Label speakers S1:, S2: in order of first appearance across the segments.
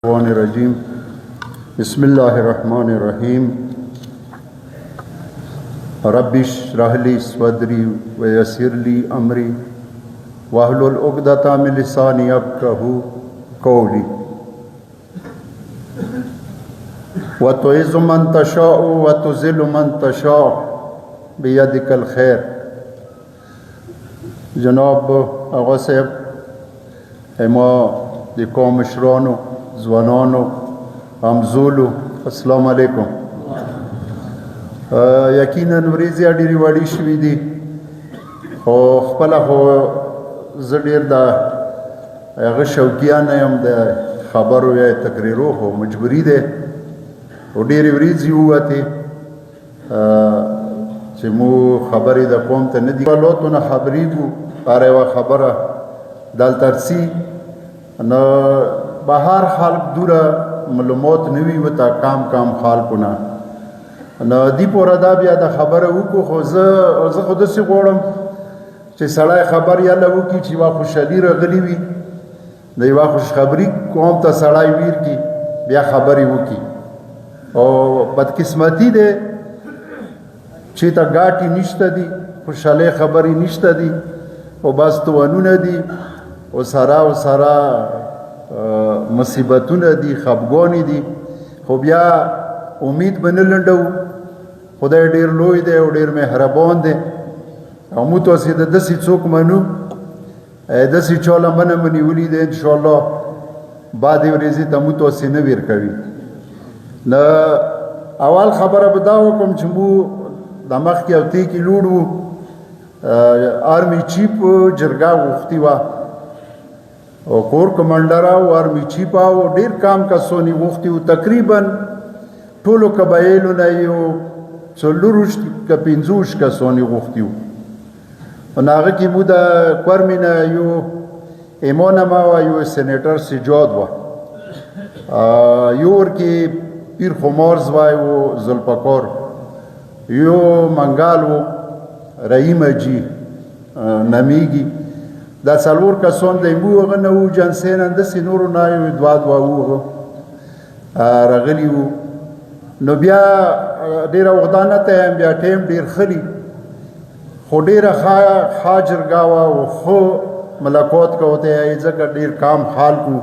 S1: الرجيم بسم الله الرحمن الرحيم رب اشرح لي صدري ويسر لي أمري واحلل عقدة من لساني يفقهوا قولي وتعز من تشاء وتذل من تشاء بيدك الخير. جناب آقا صاحب، اما د قوم مشرانو، ځوانانو، همزولو، السلام علیکم. یقینا ورځې ډېرې وړې شوي دي، خو خپله خو زه ډېر د هغه شوقیان نه یم د خبرو یا تقریرو، خو مجبوري دی او ډېرې ورځې ووتې چې مو خبرې د قوم ته نه دي لوتو نه خبرېږو. هر یوه خبره دلته رسي نه بهر خلق دوره معلومات نوي وته کام خلقو نه نه دی پوره دا بیا د خبره وکړو. خو زه خو داسې غواړم چې سړی خبر یاله وکړي چې یوه خوشحالي راغلي وي، د یوه خوشخبري قوم ته سړی ویر کړي، بیا خبرې وکړي. او بدقسمتي دی چې ته ګاټې نشته دي، خوشحالۍ خبرې نشته دي، او بس توانونه دي او سره مصیبتونه دي، خفګانې دي. خو بیا امید به نه لنډو. خدای ډېر لوی دی او ډېر مهربان دی، او موږ تاسې د داسې څوک منو، داسې چا له منه مو نیولي دی. انشاءالله بعدې ورځې ته موږ تاسې نه ویر کوي. نه اول خبره به دا وکړم چې موږ د مخکې هفتې کې لوړ وو، آرمي چیف جرګه غوښتې وه او کور کمانډر او آرمي چیف او ډېر کام کسونې غوښتي وو. تقریبا ټولو قبایلو نه یو 40 که 50 کسونې غوښتي وو. نو هغه کې موږ د کورمې نه یو ایمانما وه، یو سینیټر سجاد وه، یو ورکې پیر خمارز وای و ذوالفقار، یو منګال و رحیم اجي نمیږي. دا څلور کسان دی. موږ هغه نه وو جنسیان داسې نورو نه یو دوه وو راغلي وو. نو بیا ډېره اوږده نه تیم، بیا ټیم ډېر ښه دي، خو ډېره ښه جرګه وه او ښه ملاقات کوته یې، ځکه ډېر کام حال کو.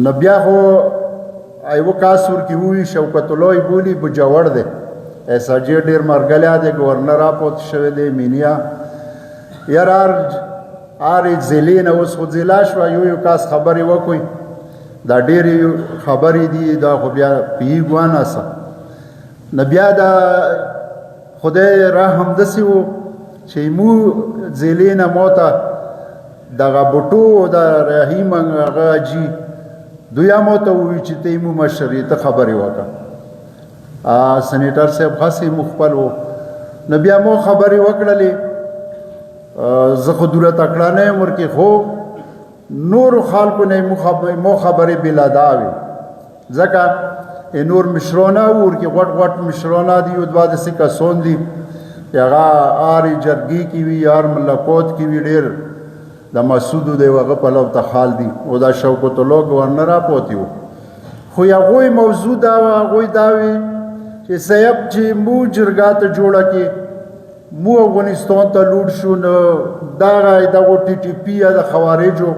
S1: نو بیا خو یوه کاس ورکې ووي، شوکت الله یې بولي، بجوړ دی، ایس اجي ډېر مرګلی دی، ګورنر راپورته شوی دی مینیا. یار هر ضلعې نه اوس خو ضلع شوه، یو کاس خبرې وکړئ، دا ډېرې خبرې دي، دا خو بیا پوهېږو انسه. نو بیا د خدای رحم داسې و چې موږ ضلعې نه ما ته دغه بوټو د رحیم هغه اجي دوی ما ته ووایي چې ته یې مو مشر یې، ته خبرې وکړه. سینیټر صاحب خاصې مخفل و. نو بیا مو خبرې وکړلې. زه خو دوره تکړه نه یم ورکې، خو نورو خلکو نه مو خبرې بلا دا وي، ځکه نور مشرانه و ورکې غټ مشرانه دي، یو دوه داسې کسان دي هغه هرې جرګې کې وي، هر ملاقات کې وي، ډېر د مسعودو دی هغه پلو ته خال دي، او دا شوکت الله ګورنر راپاتې و. خو هغوی موضوع دا وه، هغوی دا وي چې صاحب چې مو جرګه ته جوړه کې، مو افغانستان ته لوټ شو، نو دغه ټي ټي پي یا د خوارجو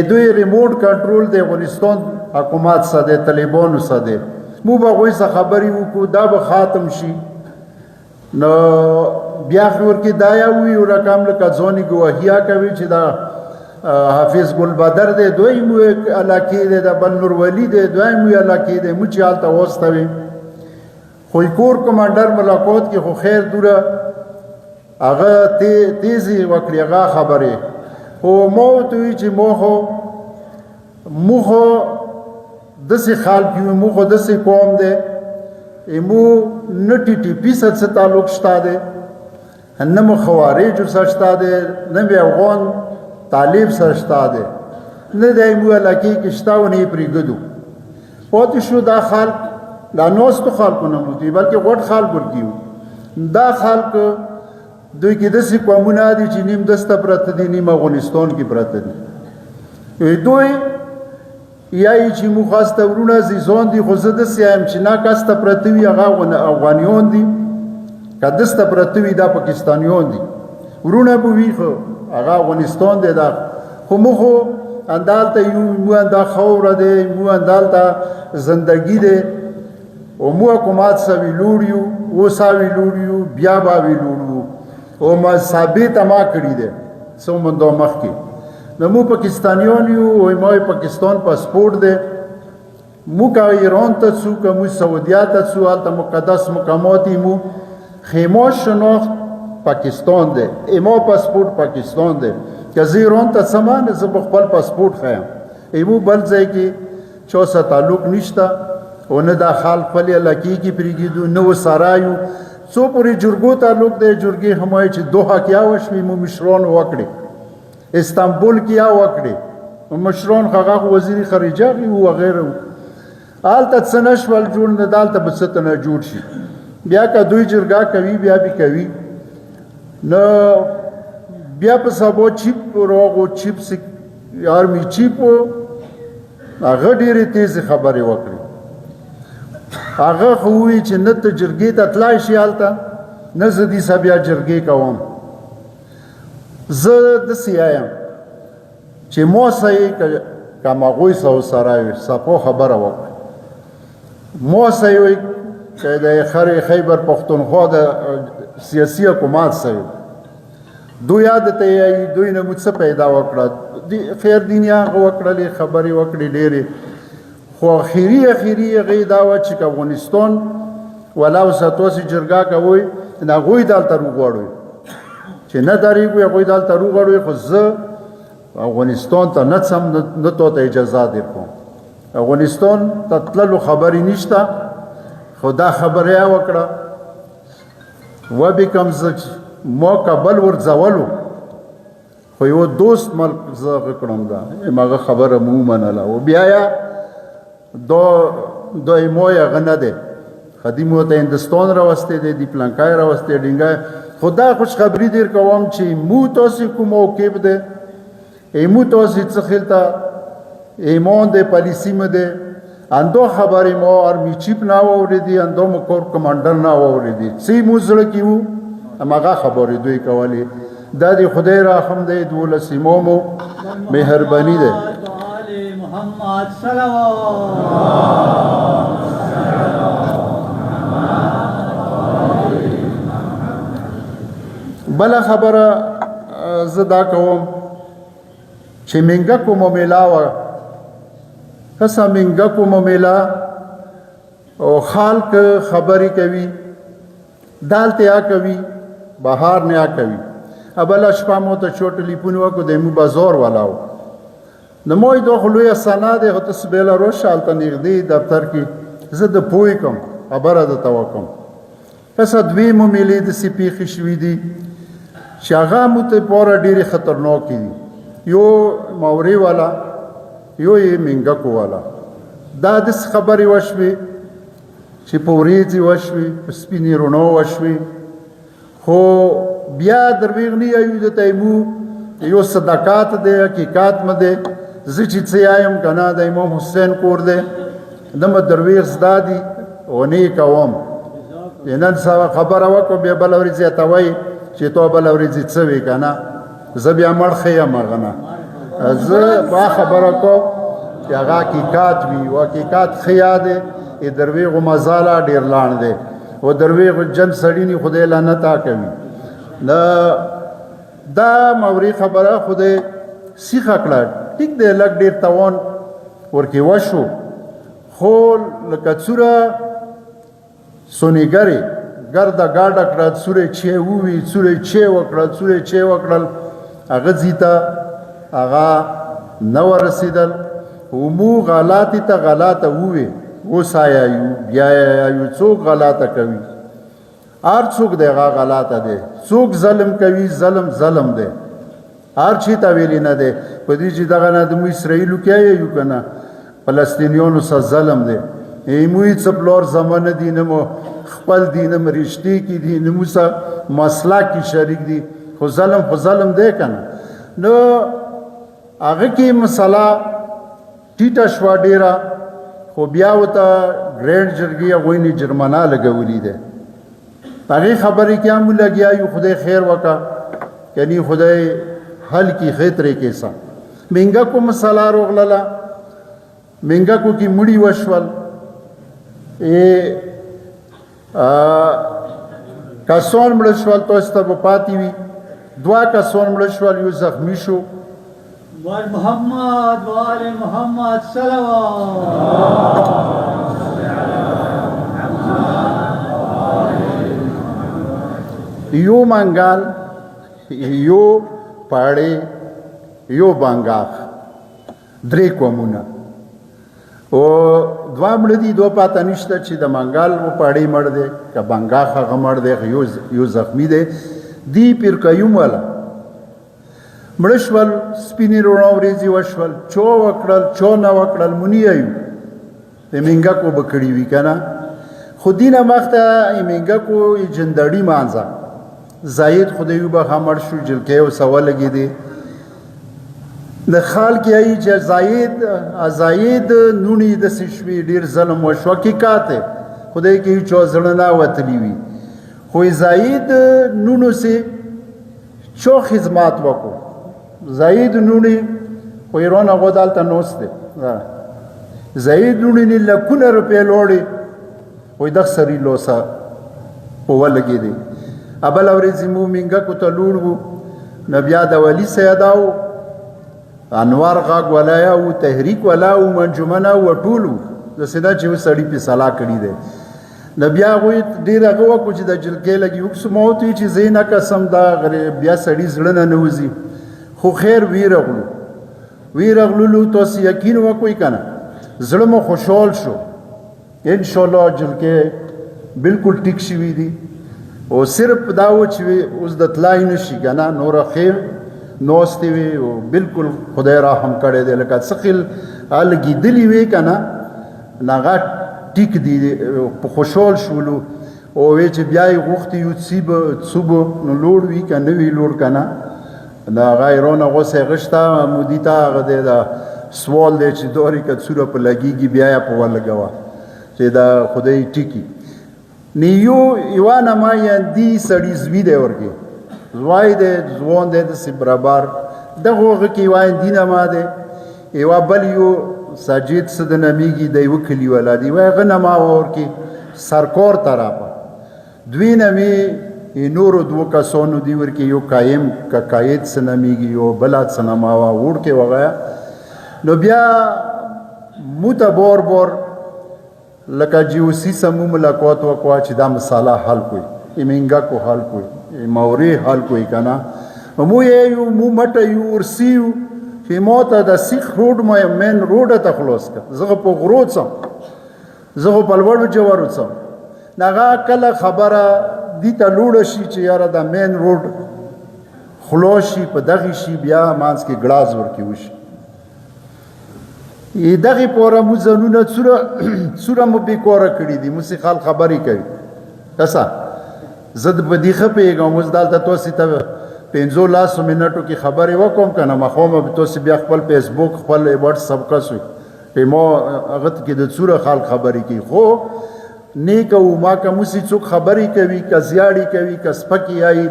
S1: دوی ریموټ کنټرول د افغانستان حکومت سره دی، طالبانو سره دی. مو به هغوی سره خبرې وکړو، دا به ختم شي. نو بیا خو ورکې دا یوي رقم لکه ځانې ګواهیا کوي چې دا حافظ ګل بدر دی، دوی مو علاقې دی، د بل نور ولی دی، دوی مو علاقې دی، مو چې هلته واستوي. خو کور کمانډر ملاقات کې خو خیر دوره هغه تیزې وکړې هغه خبرې. خو ما ورته ووایي چې مو خو داسې خلک یو، مو خو داسې قوم دی، مو نه ټي ټي پي سره څه تعلق شته دی، نه مو خوارجو سره شته دی، نه مې افغان طالب سره شته دی، نه دی مو علاقې کې شته او نه یې پرېږدو. پاتې شو دا خلک، دا ناستو خلکو نه موتي، بلکې غټ خلک ورکي وو. دا خلک دوی کې داسې قومونه دي چې نیم دسته پرته دي، نیم افغانستان کې پرته دي. دوی یایي چې موږ خاص ته ورونه عزیزان دي خو زه داسې یم چې نه کس ته پرته وي هغه افغانیان دي که دس ته پرته وي دا پاکستانیان دي ورونه به وي خو هغه افغانستان دی دا خو موږ خو اندالته یو موږ اندا خاوره دی موږ اندالته زندگی دی او موږ حکومت سه ویلوړ یو اوس ویلوړ یو بیا به ویلوړ یو او ما ثابت ما کړی دی څو مندو مخکې نو موږ پاکستانیان یو او ما پاکستان پاسپورت دی موږ ایران ته څو که موږ سعودیا ته څو هلته مقدس مقامات یو خیمه شناخت پاکستان دی ایما پاسپورت پاکستان دی که زه ایران ته څمه زه به خپل پاسپورت ښیم ایمو بل ځای کې چا سره تعلق نشته او نه دا خال خپلې علاقې کې پرېږدو نه ورسره یو څو پورې جرګو تعلق دی جرګې هم وایي چې دوحه کې وشوي مو مشران وکړي استانبول کې وکړي مشران هغه وزیر خارجه وي او وغیره هلته څه نه شول جوړ نه دالته به څه نه جوړ شي بیا که دوی جرګه کوي بیا به کوي نو بیا په سبا چیپ راغو چیپ آرمی چیپ هغه ډېرې تیزې خبرې وکړي هغه خو وایي چې نه ته جرګې ته تلای شي هلته نه زه دې سه بیا جرګې کوم زه داسې یم چې ما سه یې که هغوی سه ورسره وي صفا خبره وکړه ما سه یې وایي چې د خیبر پښتونخوا د سیاسي حکومت سه وي دوی یاد ته یې دوی نه موږ څه پیدا وکړه خیر دنیا هغه وکړلې خبرې وکړې ډېرې خو اخري هغې دا وه چې که افغانستان ولا اوسه تاسې جرګه کوئ نو هغوی دلته روغواړئ چې نه درېږو هغوی دلته روغواړئ خو زه افغانستان ته نه ځم نه تا ته اجازه در کوم افغانستان ته تللو خبرې نشته خو دا خبره یې وکړه وبکم زه ما کابل ورځولو خو یو دوست ملک زه هغه کړم دا هغه خبره مو ومنله او بیا یې دا ایمو یې هغه نه دی خدي مو ته هندوستان راوستی دی د پلانکای راوستی ډینګای خو دا خوشخبري در کوم چې مو تاسې کوم موقف دی ایمو تاسې څه خلته ایمان دی پالیسي مه دی اندو خبرې مو آرمی چیف نه واورېدې اندو مو کور کمانډر نه واورېدې څه مو زړه کې وو هماغه خبرې دوی کولې دا د خدای رحم دی 12 مو مهرباني دی
S2: محمد صلوات
S1: بله خبره زه دا کوم چې منګه کومه میله وه کسه منګه کومه میله او خلک خبرې کوي دالته یا کوي بهار نه یا کوي بله شپه مو ته چو ټلیفون وکړو د مو بازار والا و نو ما دا خو لویه سنه دی خو تاسو بېله راشه هلته نږدې دفتر کې زه د پوی کوم خبره درته وکړم پسه دوی مو میلې داسې پېښې شوي دي چې هغه مو ته پاره ډېرې خطرناکې دي یو ماورې والا یو یې منګکو والا دا داسې خبرې وشوې چې په ورېځې وشوې په سپینې رڼا وشوې خو بیا درویغ نه یایو د تیمو یو صداقت دی حقیقت مه دی زه چې څه یایم که نه د امام حسین کور دی نه مه درویغ زده دي او نه یې کوم نن سبا خبره وکړو بیا بله ورځ یې ته وایي چې تو بله ورځ څه وې که نه زه بیا مړ ښه یم هغه نه زه با خبره کوم چې هغه حقیقت وي او حقیقت ښه یاد دی درویغو مزاله ډېر لاڼ دی او درویغو جن سړي نه خدای لعنته کوي دا موري خبره خدای سیخه کړه ټیک دی لږ ډېر توان ورکې وشو خو لکه څوره سونیګرې ګرده ګاډه کړه څورې چې ووي څورې چې وکړه څورې چې وکړل هغه ځي ته هغه نه ورسېدل مو غلاتې ته غلاته ووې اوس یایو بیا یایو څوک غلاته کوي هر څوک دی هغه غلاته دی څوک ظلم کوي ظلم دی هر چی ته ویلی نه دی په دې چې دغه نه د مو اسرائیلو کې یو که نه فلسطینیانو سره ظلم دی ایموی څه پلار زمانه دي نه مو خپل دي نه مو رشتې کې دي نه مو سره مسلک کې شریک دي خو ظلم دی که نه نو هغه کې مسله ټیټه شوه ډېره خو بیا ورته ګرینډ جرګې هغوی نه جرمنه لګولي دی په هغې خبرې کې هم لګیا یو خدای خیر وکړه یعنی خدای حل کی ښې طریقې سره مینګکو مسله روغلله مینګکو کې مړي وشول کسان مړه شول تاسو ته به پاتې وي 2 کسان مړه شول یو زخمی شو
S2: وال محمد وال محمد صلوات
S1: یو منګال یو پاړې یو بانګاخ 3 قومونه او 2 مړه دي 2 پاته نشته چې د منګال و پاړې مړ دی که بانګاخ هغه مړ دی یو زخمی دی دی پیر قیوم والا مړه شول سپینې روڼا ورېځې وشول چو وکړل چو نه وکړل مونی ایو د مینګکو به کړي وي که نه خو دې نه مخته مینګکو جندړي مانځه زاید خدای وبخښه مړ شو جلکۍ ورسه ولګېدې د خال کې ای چې زاید نونې داسې شوې ډېر ظلم وشو حقیقت دی خدای کې هېچا زړه نه وتلی وي خو زاید نونو سې چو خدمات وکړو زاید نونې خو ایران هغو دلته نوست دی زاید نونې نه لکونه روپۍ لوړې وایي دغه سړي لوسه په ولګېدې بله ورځې مو مینګکو ته لوړ وو نو بیا د ولي سیده و انوار غاګ ولایا و تحریک ولا و منجمنه و ټول و داسې ده چې اوس سړي پې صلاح کړي دی نو بیا هغوی ډېر هغه وکړو چې د جلکۍ لګي وکسو ما ورته وي چې زه یې نه قسم دا بیا سړي زړه نه نوځي خو خیر ویرغلو تاسو یقین وکړئ که نه زړه مو خوشحال شو انشاءالله جلکۍ بلکل ټیک شوي دي او صرف دا و چې اوس د تلای نه شي که نه نوره خیر نوستې وي او بلکل خدای رحم کړی دی لکه څه خیل لګېدلي وې که نه هغه ټیک دي خوشحال شولو او وی چې بیا یې غوښتي یو څه به نو لوړ وي که نه وي لوړ که نه د هغه ایرونه غوڅه یې غشته مودي ته هغه دی د سوال دی چې دورې که څوره په لګېږي بیا یې په ولګوه چې دا خدای ټیکي نیو یوه نمایندي سړي زوی دی ورکې زوی دی ځوان دی داسې برابر دغه هغه کې یوه هندي نما دی یوه بل یو ساجد څه د نمیږي د یوه کلي والا دی یوه هغه نما وه ورکې سرکور طرفه 2 نمې نورو 2 کسانو دی ورکې یو قایم که قاید څه نمیږي یو بله څه نما وه وړکې وغه نو بیا مو ته بور لکه جیوسی سمو ملاقات وکړه چې دا مساله حل کوي ایمینګکو حل کوي موري حل کوي که نه مو یو مو مټه یو ورسي یو چې ما ته د سیخ روډ مین روډه ته خلاص کړه زه په غرو څم زه په لوړو جوارو څم هغه کله خبره دې ته لوړه شي چې یاره دا مین روډ خلاص شي په دغې شي بیا منځ کې ګړاز ورکې وشي دغې پوره مو ځانونه څوره مو بېکاره کړي دي موسې خال خبرې کوي کسه زه د په دې ښه پوهېږم اوس دلته تاسې ته 15 منټو کې خبرې وکړم که نه مخامه به تاسې بیا خپل فیسبوک خپل واټساپ کس وي ما هغه کې د څوره خال خبرې کوي خو نیک او ما که موسې څوک خبرې کوي که زیاړې کوي که سپکې آیي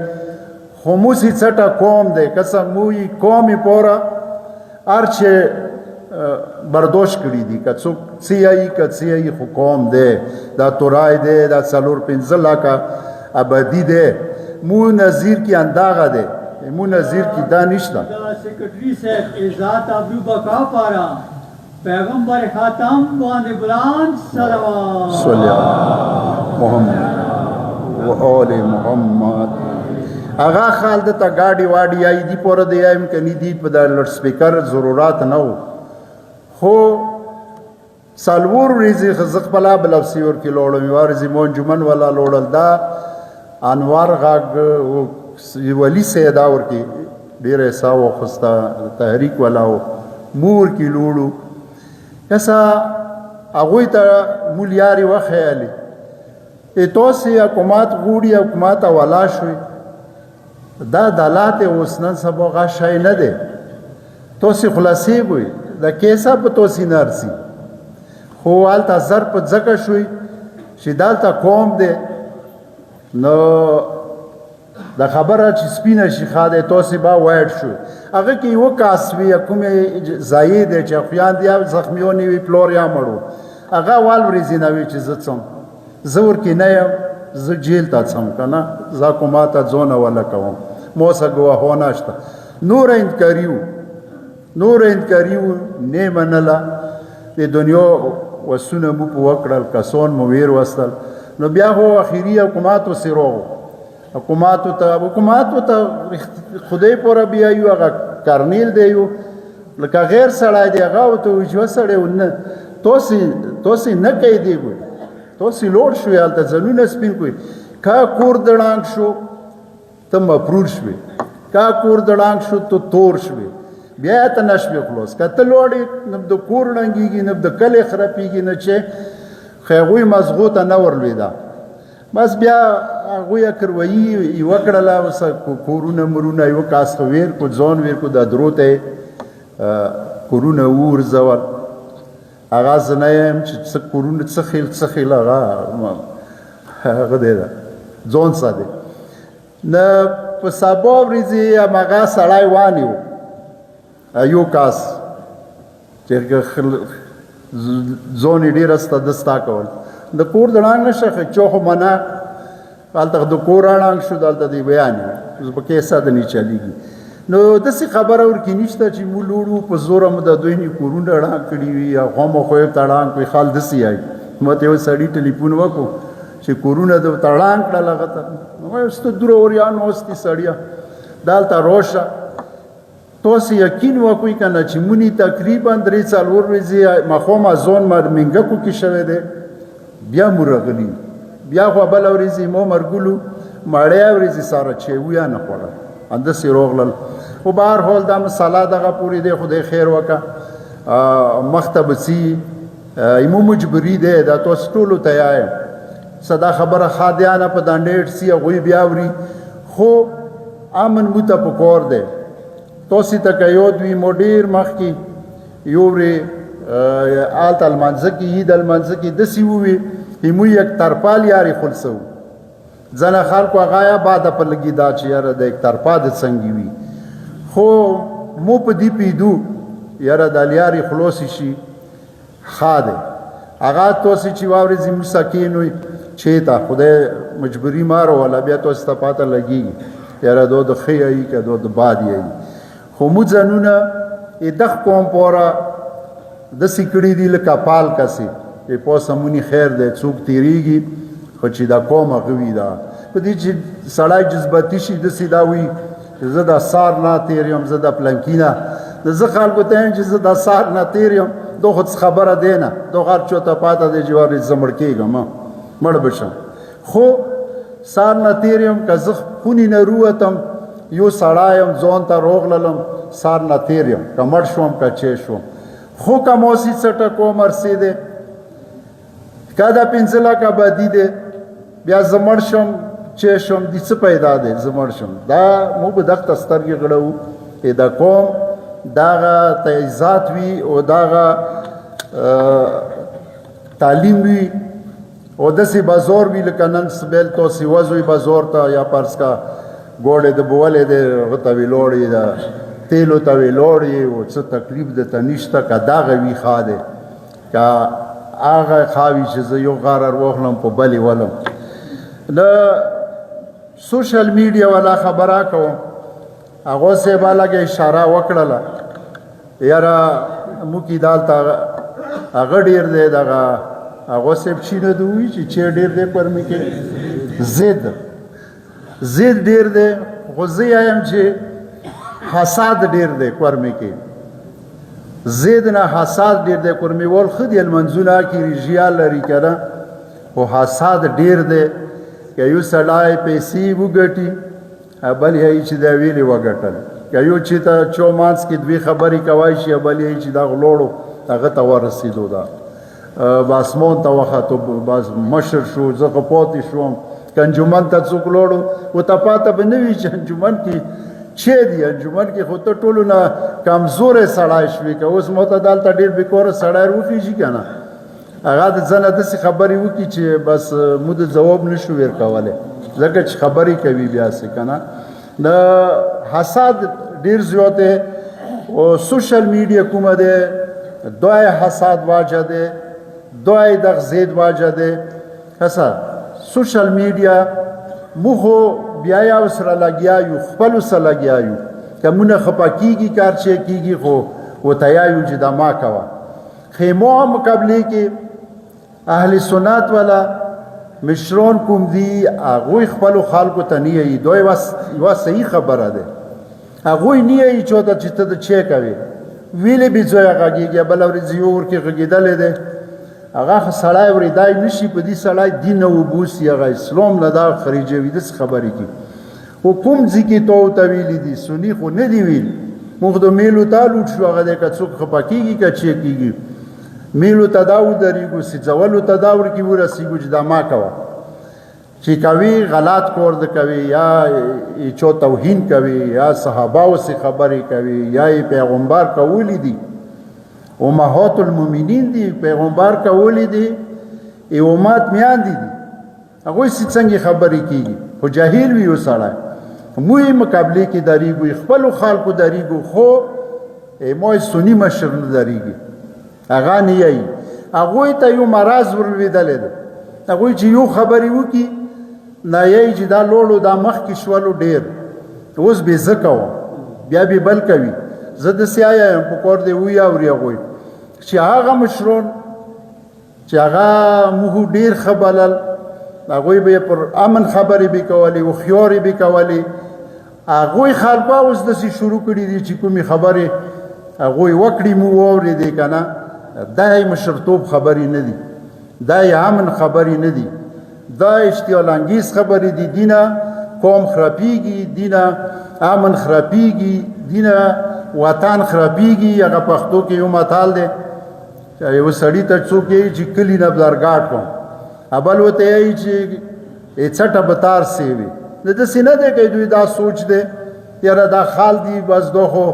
S1: خو موسې څټه قوم دی کسه موی قومې پوره هر چې برداشت کړي دي که څوک څه یایي که څه یایي خو قوم دی دا تورای دی دا 4-5 لکه آبادي دی مو نظیر کی انداغه دی مو نظیر کی دا نشته
S2: سیکرٹری صاحب ذات ابو بقا پارا پیغمبر خاتم باندې بلند صلوات
S1: صلی محمد و آل محمد هغه خال د تا گاډي واډي آی دی پوره دی ایم کني دی په د لوډ سپیکر ضرورت نه وو خو سالور ریزی خزق پلا بلفسی ور کی لوړم ورزي مون جمن ولا لوړل دا انوار غاګ ولی سیدا ور کی ډیر حساب خستا تحریک ولا مور کی لوړو کسا هغه ته مولیاري و خیالي توسي حکومت غوړي حکومت ولا شوي دا دلات اوسنن سبا غشای نه دي توسي خلاصي وي د کیسه په توسي نرسي خو هلته زر په ځکه شوي چې دلته قوم دی نو د خبره چې سپینه شي خاده توسي با وایډ شو هغه کې یو کاس وی کومې ځای دی چې خویان دی زخمیونی وی پلور یا مړو هغه وال ورزینه وی چې زه څم زور کې نه یم زه جیل ته څم کنه زه کوماته ځونه ولا کوم موسه ګواه نشته نور انکاریو نه منله د دنیا وسونه مو په وکړل کسون مو ویر وستل نو بیا هو اخیری حکوماتو سیرو حکوماتو ته خدای پورا بیا یو هغه کرنیل دی یو لکه غیر سړی دی هغه ته وجو سړی ونه توسی نه کوي دی ګوي توسی لوړ شو هلته ځلونه سپین کوي کا کور دړانګ شو ته مفرور شوې کا کور دړانګ شو ته تور شوې بیا ته نشوي خلاص کته لوړې نه د کور ړنګېږي نه د کلې خرابېږي نه چې هغوی مضغوطه نه ورلوېده بس بیا هغوی کرویي یې وکړله اوس کورونه مرونه یې وکاس ویر کو ځان ویر کو د درو ته کورونه وورځول هغه زه نه یم چې څه کورونه څه خیل هغه دی ځان ساده نه په سبا ورځې هماغه سړی وانیو یو کاس چې ځون یې ډېره ستا کول د کور دړانګ نشه چوخ منع هلته د کور اړانګ شو دلته دی بیان په کیسه د نه چلیږي نو داسې خبره ورکې نشته چې موږ لوړو په زوره مو د دوی نه کورونه اړانګ کړي وي یا خامخا یې ته اړانګ کړي خال داسې آی ما ته یو سړي ټلیفون وکړو چې کورونه د ورته اړانګ کړل هغه ته ما یې ست دوره اوریان اوستي سړیه دلته روشه توسې یقین وکړئ که نه چې مونی تقریبا 3-4 ورځې مخامه ځان منګکو کې شوی دی بیا مو راغلي بیا خو بله ورځې مو مرګلو مړیا ورځې ساره چې ویا نه خوړل همداسې راغلل خو به هر حال دا مسله دغه پورې دی خدای خیر وکړه مخته به ځي ایمو مجبوري دی دا تاسو ټولو ته یایم څه دا خبره خادیانه په دا نیټ سي هغوی بیا اوري خو امن مو ته پکار دی تاسې ته که یاد وي مو ډېر مخکې یو ورې هلته لمانځه کې عید لمانځه کې داسې ووي ایمو یک طرفال یارې خلصه و ځنه خلکو هغه یا باده په لګي دا چې یاره د یک طرفا د څنګې وي خو مو په دې پیدو یاره د لیارې خلاصې شي ښه دی هغه تاسې چې واورېځي موږ سکینوئ چېته خدای مجبوري ماروله بیا تاسې ته پاته لګېږي یاره دا د ښه یایي که دا د باد یایي خو مو ځانونه دغ قوم پوره داسې کړي دي لکه پال کسې چې پوسه مونی خیر دی څوک تېرېږي خو چې دا قوم هغه وي دا په دې چې سړی جذباتي شي داسې دا وي چې زه د سار نه تېر یم زه د پلنکي نه زه خلکو ته یم چې زه د سار نه تېر یم دا خو څه خبره دی نه دا هر چا ته پاته دی چې وارې زه مړ کېږم مړ به شم خو سار نه تېر یم که زه خونې نه رووتم یو سړی یم ځان ته راغللم سار نه تېر یم که مړ شوم که چی شوم خو که موسي څه ټکو مرسي دی که دا 5 لکه آبادي دی بیا زه مړ شم چی شم دې څه پیدا دی زه مړ شم دا مو به دغته سترګې غړوو د قوم دغه تیزات وي او دغه تعلیم وي او داسې بازار وي لکه نن سبیل تاسې وځئ بازار ته یا فرض کا ګوډې د بولې دی هغه ته وي لوړې ده تیلو ته وي لوړې او څه تکلیف درته نشته که دغه وي ښه دی که هغه ښه وي چې زه یو غار واخلم په بلې ولم د سوشل میډیا والا خبره کوم هغو صاحب لږه اشاره وکړله یاره موږ دالته هغه ډېر دی دغه هغو صاحب چې نه ده وایي چې ډېر دی پر مې کې زید ډېر دی خو زه یم چې حساد ډېر دی کورمې کې زید نه حساد ډېر دی کورمې ول ښه دي لمنځونه کې رژیا لري که نه خو حساد ډېر دی که یو سړی پیسې وګټي بل یې چې دا ویلې وګټل که یو چې ته چومانس کې دوی خبرې کوای شي بل یې چې دا غلوړو هغه ته ورسېدو دا باسمان ته وختو بس مشر شو زه خو پاتې شوم که انجمن ته څوک لوړو ورته پاته به نه وي چې انجمن کې چې دی انجمن کې خو ته ټولو نه کمزوری سړی شوې که اوس ماته دلته ډېر بېکاره سړی وخېږي که نه هغه د ځنه داسې خبرې وکړي چې بس موږ د ځواب نشو ورکولی ځکه چې خبرې کوي بیاسې که نه د حسد ډېر زیات دی او سوشل میډیا کومه دی دوی حسد واجه دی دوی دغ زید واجه دی کسه سوشل میډیا موږ خو بیا یو سره لګیا یو خپلو سره لګیا یو که مونږ نه خفه کېږي کار چې کېږي خو ورته یایو چې دا ما کوه خیمو مقابلې کې اهل سنت والا مشران کوم دي هغوی خپلو خلکو ته نه یایي دا یوه صحیح خبره ده هغوی نه یایي چاته چې ته د چی کوې ویلې بې ځایه غږېږي بله ورځ یو ورکې غږېدلی دی هغه سړی ورېدای نشي په دې سړی دین نه وبوسي هغه اسلام نه دا خریجوي داسې خبرې کوي خو کوم ځای کې تا ورته ویلي دي سني خو نه دي ویل موږ د میلو ته لوټ شو هغه دی که څوک خفه کېږي که چی کېږي میلو ته دا ودرېږو سیځولو ته دا ورکې ورسېږو چې دا ما کوه چې کوي غلط کار د کوي یا چا توهین کوي یا صحاباو سې خبرې کوي یا یې پیغمبر کولی دي امهات المؤمنین دي پیغمبر کولی دي امت میاندې دي هغوی سې څنګه خبرې کېږي خو جاهل وي یو سړی موږ مقابلې کې درېږو خپلو خلکو درېږو خو ما سني مشر نه درېږي هغه نه یایي هغوی ته یو مرض ور لوېدلی دی هغوی چې یو خبرې وکړي نه یایي چې دا لوړو دا مخکې شولو ډېر اوس بې زه کوم بیا بې بل کوي زه داسې آیا یم په کار دی وی اوري هغوی چې هغه مشران چې هغه موږ ډېر ښه بلل هغوی به پر امن خبرې به کولې هوښیارې به کولې هغوی خلکو اوس داسې شروع کړي دي چې کومې خبرې هغوی وکړي مو واورېدې که نه دا یې مشرتوب خبرې نه دي دا یې امن خبرې نه دي دا اشتعال انګیز خبرې دي دینه قوم خرابېږي دینه امن خرابېږي دینه وطن خرابېږي هغه پښتو کې یو متال دی یو سړي ته څوک یایي چې کلي نه بلرګاټ کوم بل ورته یایي چې څټه به تار سیوي د داسې نه دی که دوی دا سوچ دی یاره دا خال دی بس دا خو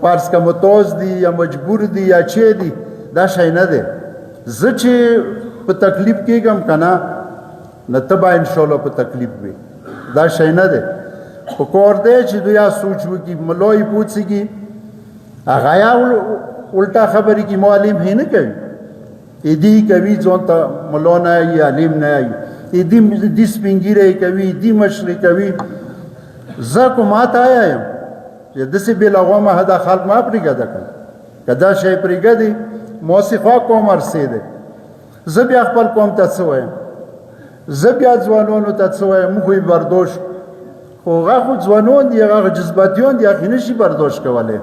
S1: پارس که متوز دی یا مجبور دی یا چی دی دا شی نه دی زه چې په تکلیف کېږم که نه نه ته به انشاءالله په تکلیف وي دا شی نه دی په کار دی چې دوی یا سوچ وکړي ملا یې پوڅېږي هغه یا الټا خبرې کې معلم هی نه کوي ایدی کوي ځان ته ملا نه یایي عالم نه یایي ایدی سپینګیری کوي ایدی مشري کوي زه کومات آیا یم چې داسې بې لغومه دا خلک ما پرېږده کړه که دا شی پرېږدي ما صفا قوم ارسې دی زه بیا خپل قوم ته څه وایم زه بیا ځوانانو ته څه وایم موږ یې برداشت خو هغه خو ځوانان دي هغه جذباتیان دي هغې نشي برداشت کولی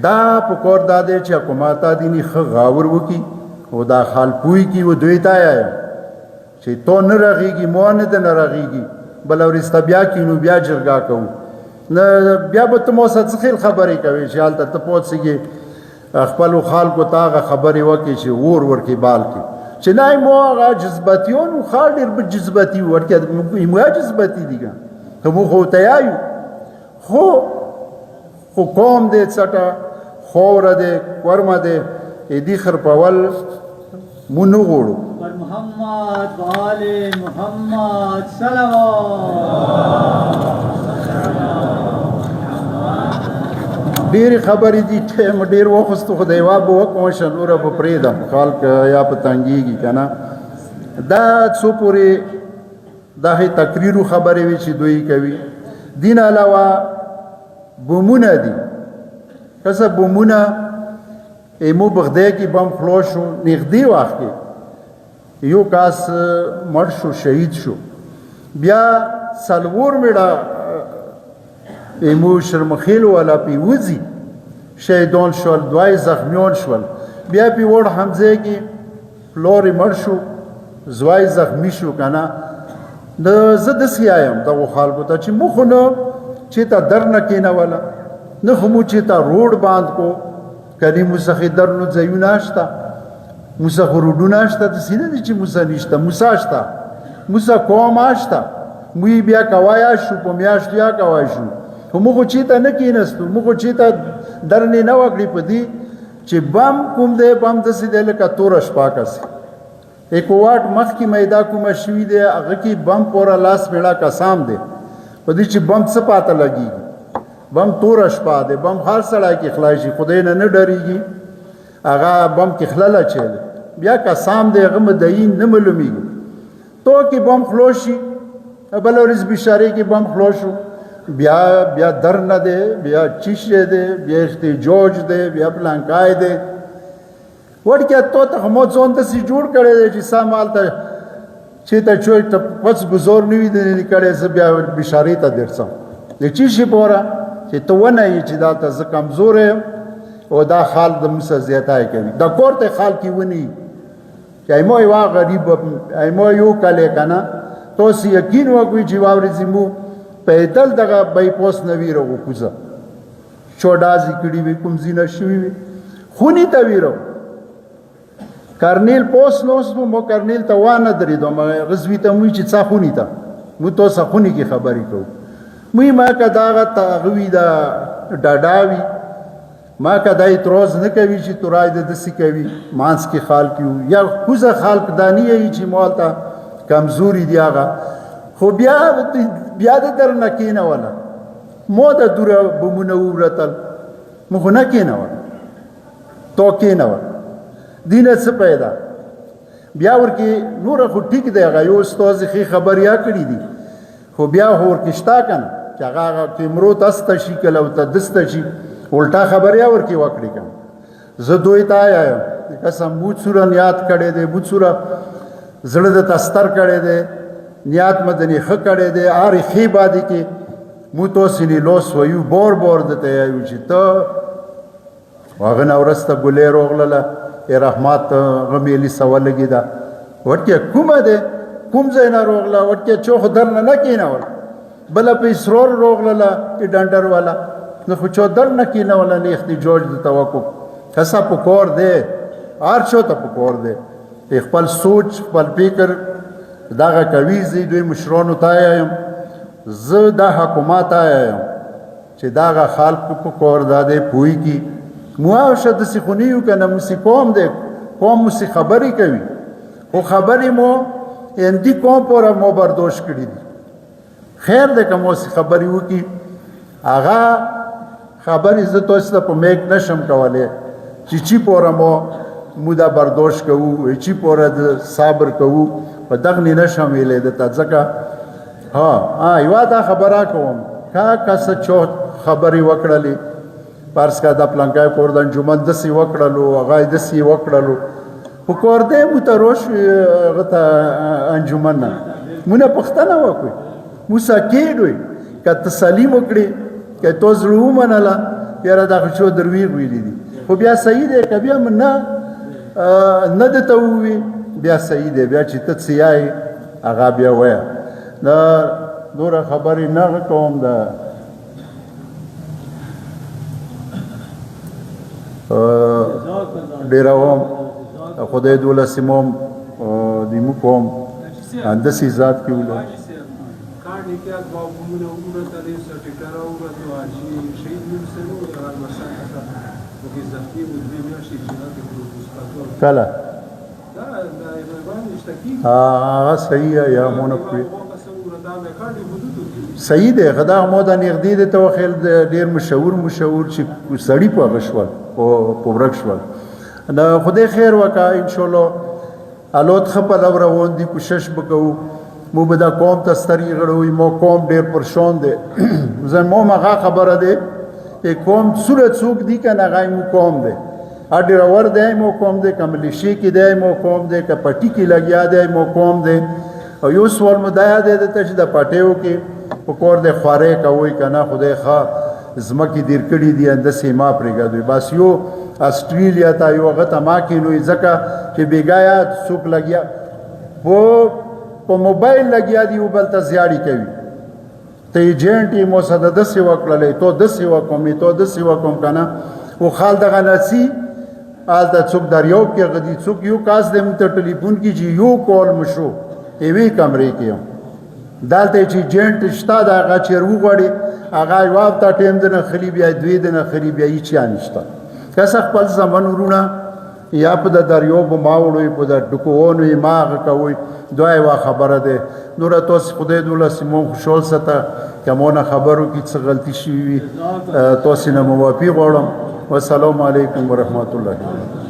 S1: دا په کار دا دی چې حکومت دیني ښه غاور وکړي او دا خال پوی کړي و دوی ته آیا چې تو نه رغېږي ما نه ده نه رغېږي بله ورځ ته بیا کینو بیا جرګه کوو نه بیا به ته ما سره څه خیل خبرې کوې چې هلته ته پوڅېږې خپلو خلکو ته هغه خبرې وکړي چې اور ورکې بال کړي چې نه ما هغه جذباتیان و خال ډېر به جذباتي و ورکې موږ جذباتي دي که که موږ خو ورته یایو خو قوم دی څټه خوره دی ورمه دی ایدي خرپول مو نه غواړو
S2: پر محمد و آل محمد صلوات ډېرې خبرې دي ټایم ډېر واخیستو خو د یوه به وکړم شه نوره به پرېږدم خلک یا په تنګېږي که نه دا څو پورې دا هی تقریرو خبرې وي چې دوی کوي دین علاوه بومونه دي کسه بومونه ایمو بغداد کې بم خلاص شو نږدې وخت کې یو کس مړ شو شهید شو بیا څلور میړه ایمو شرمخیل والا پی وځي شهیدان شول دوی زخمیان شول بیا پی وړ حمزه کې پلور مړ شو زوی زخمی شو که نه زه داسې وایم دغو خلکو ته چې موږ خو نه چې ته در نه کېنوله نه خو مو چې ته روډ باند کو کنی موږ څخه درنو ځایونه شته موږ څخه روډونه شته داسې نه دي چې موږ نشته موږ شته موږ قوم شته موږ بیا کوای شو په میاشتو یا کوای شو خو موږ چېته نه کېناستو، موږ چېته درنې نه وکړې په دې چې بم کوم دی، بم داسې دی لکه توره شپه کسې. ایکوواټ مخکې میدا کومه شوي دی هغه کې بم پوره لاس میړه کسام دی په دې چې بم څه پاته لګېږي. بم توره شپه دی، بم هر سړی کې خلای شي، خدای نه ډارېږي. هغه بم کې خلل اچی دی، بیا کسام دی هغه مدعي نه معلومېږي. تو کې بم خلو شي، بله ورځ بشارې کې بم خلو شو، بیا در نه دی، بیا چیشې دی، بیا احتجاج دی، بیا پلانکای دی. وړکیه تو ته مو ځان داسې جوړ کړی دی چې سم هلته چېته چوی ته پس ګزار نه وي دی کړی، زه بیا بشارې ته درځم د چیشې پوره چې ته ونه یې چې دا ته زه کمزور یم او دا خال د موږ سره زیاتی کوي. د کور ته خال کې ونی چې ایمو یوه غریب ایمو یو کلی که نه تاسو یقین وکړئ چې یوه ورځې مو پیدل دغه بایپاس نه ویره وکوزه چوډازې کړي وي، کوم ځینه شوي وي، خونې ته ویره کرنیل پوس نوست مو کرنیل ته وانه درېدم، غزوي ته موی چې څه خونې ته مو تاسو خونې کې خبرې کوو. موی ما که دغه هغه وي د ډاډا وي، ما که دا اعتراض نه کوي چې تورای د داسې کوي مانس کې خال کې یا کوزه خالق دا نه یي چې ما هلته کمزوري دي هغه. خو بیا د در نه کېنوله مو د دوره بمونه وورتل، مو خو نه کېنول تو کېنول دینه څه پیدا. بیا ورکې نوره خو ټیک دی، هغه یو استاد ښې خبریا کړي دي، خو بیا خو ورکې شته که نه چې هغه کیمرو تسته شي کله ورته دسته شي الټا خبریا ورکې وکړي که نه. زه دوی ته آیا یم قسم بود سوره یاد کړی دی، بود سوره زړه د تستر کړی دی، نیات مدني ښه کړی دی، هرې ښې بادې کې مو تاسې لوس ویو بور بور درته یایو چې ته هغه نه وروسته ګلۍ راغلله رحمت غمیلي سوه لګېده. وټکې کومه دی کوم ځای نه راغله، وټکې چا خو درنه نه کېنول، بله په اسرار راغلله ډنډر والا، نو خو چا در نه کېنوله نه احتجاج د توقف. هسه په کار دی، هر چا ته په کار دی خپل سوچ خپل فکر دغه کوي. زه دوی مشرانو ته آیم، زه دا حکومت آیم چې دغه خلقو په کار دا دی پوهېږي. مواشه داسې خو نه یو که نه، موسې قوم دی، قوم موسې خبرې کوي، خو خبرې مو هندي قوم پوره مو برداشت کړي دي. خیر دی که موسې خبرې وکړي، هغه خبرې زه تاسو ته په میک نشم کولی چې چی پوره مو دا برداشت کوو، چی پوره د صبر کوو، په دغنې نشم ویلی درته. ځکه یوه دا خبره کوم که کسه چا خبرې وکړلې فرض که د پلانکای کور د انجمن داسې وکړلو، هغه یې داسې وکړلو، په کور دی مو ته روش هغه ته انجمن نه مونه پوښتنه وکړئ، مو ساکېډ وئ، که تسلي وکړې، که تا زړه ومنله یاره دا خو چا درویغ ویلي دي، خو بیا صحیح دی. که بیا نه درته ووي بیا صحیح دی، بیا چې ته څه یایې هغه بیا وایه. دا دوره خبرې نه کوم، د ډېروم خدای دولسې موم دیمو کوم اندسې ذات کې وله کله هغه صحیح یا مونه کړي صحیح دی. غدا مو د نږدې دی ته وخیل ډېر مشهور چې سړي په هغه شول په ورک شول. د خدای خیر وکړه انشاءالله الوت ښه پلو روان دي، کوشش به کوو مو به دا قوم ته سترګې غړوي. مو قوم ډېر پرشان دی، زموږ هغه خبره دی چې قوم صورت څوک دي که نه هغه مو قوم دی، ډېرور دی مو قوم دی، که ملیشې کې دی مو قوم دی، که پټي کې لګیا دی مو قوم دی. او یو سوال مو دا یاد دی درته چې د پټیو کې په کور دی خوارې کوئ که نه خدای ښه ځمکې دیر کړي دي اندسې ما پرېږدوئ. بس یو اسټرالیا ته یو هغه ته ما کینوئ ځکه چې بېګایه څوک لګیا په موبایل لګیا دي یو بل ته زیاړې کوي، ته ایجنټ یې مو سره داسې وکړلی تو داسې وکړم تو داسې وکړم که نه. و خال دغه نڅي هلته څوک دریاب کې هغه دي، څوک یو کاس دی مونږ ته ټلیفون کې چې یو کال مو شو یوې کمرې کې یم
S1: دلته چې جنټ شته د هغه چیر وغواړي هغه جواب ته ټیم د نه خلی بیا دوی د نه خلی بیا هیڅ یا نشته که څه خپل زمن ورونه یا په د دریوب ماوړوي په د ډکوونو یې ماغه کوي دوه یوه خبره ده نوره تاسو خدای دوله سیمون خوشحال ساته که مونه خبرو کې څه غلطي شوي وي تاسې نه معافي غواړم والسلام علیکم ورحمت الله